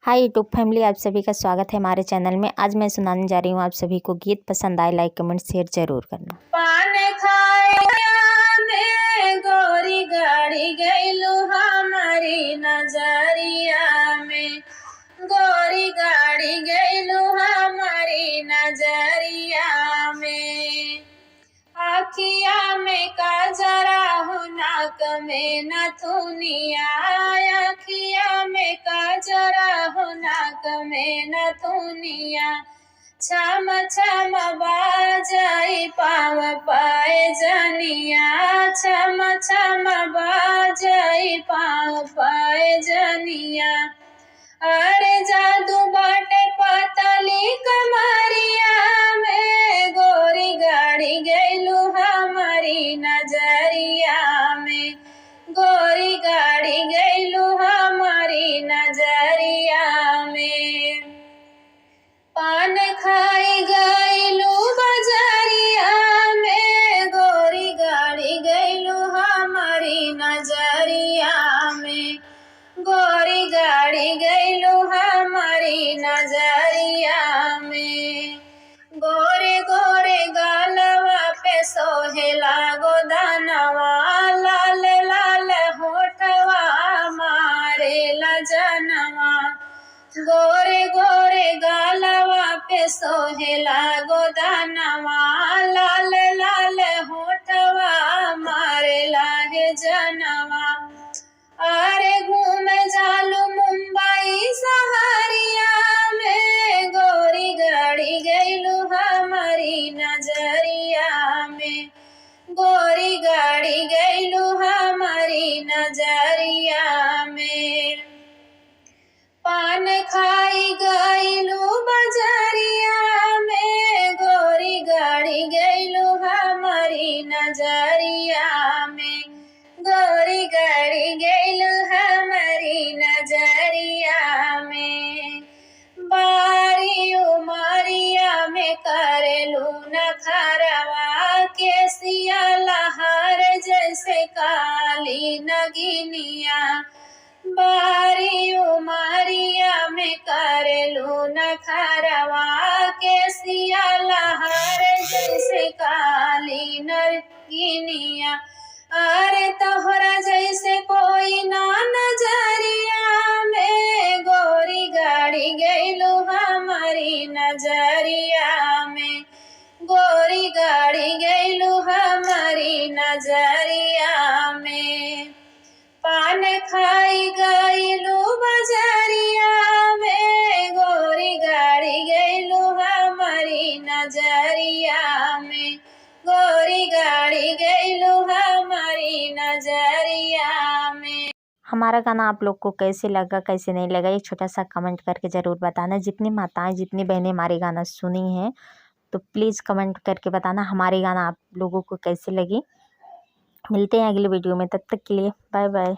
Hi YouTube family, आप सभी का स्वागत है हमारे चैनल में। आज मैं सुनाने जा रही हूँ आप सभी को गीत। पसंद आए लाइक कमेंट शेयर जरूर करना। पान खाया में गोरी गाड़ी गईलू हमारी नजरिया में, गोरी गाड़ी गईलू हमारी नजरिया में। आखिया में काजरा हो नाक में नथुनिया, आखिया में काजरा हो नाक में नथुनिया। छम छम बाजाई पाव पाए जनिया, छम छम बाजाई पाव पाए जनिया। अरे जादू बाटे पतली कमरिया में, गोरी गाड़ी गईलू हमारी नजरिया में, गोरी गाड़ी गईलू हमारी नजरिया में। पान खाई गईलू बजरिया में, गोरी गाड़ी गईलू हमारी नजरिया में, गोरी गाड़ी गईलू हमारी नजरिया में। गोरे गोरे गालवा पे सोहेला गोदानवा, लाल लाल होठवा मारेला जनवा। गोरे गोरे गालवा पे सोहेला गोदानवा, लाल लाल होठवा मारेला हे जनवा। अरे घूमे जालू मुंबई सहरिया में, गोरी गाड़ी गईलू हमारी नजरिया में, गोरी गाड़ी गईलू हमारी नजरिया में। पान खाई गईलू बजरिया में, गोरी गाड़ी गईलू हमारी नजरिया में, गोरी गाड़ी गईलू हमारी नजरिया में। बारी उमरिया में करेलू नखरवा, केसिया लहर जैसे काली नगिनिया। बारी उमरिया में करेलू नखरवा, केसिया लहर जैसे काली नगिनिया। अरे तोहरा जैसे कोई ना नजरिया में, गोरी गाड़ी गईलू हमारी नजरिया में, गोरी गाड़ी गईलू हमारी नजरिया में। पान खाई गईलू बजरिया में, गोरी गाड़ी गईलू हमारी नजरिया में, गोरी गाड़ी गईलू हमारी नजरिया में। हमारा गाना आप लोग को कैसे लगा कैसे नहीं लगा, एक छोटा सा कमेंट करके ज़रूर बताना। जितनी माताएं जितनी बहनें हमारे गाना सुनी हैं तो प्लीज़ कमेंट करके बताना हमारे गाना आप लोगों को कैसे लगी। मिलते हैं अगले वीडियो में, तब तक के लिए बाय बाय।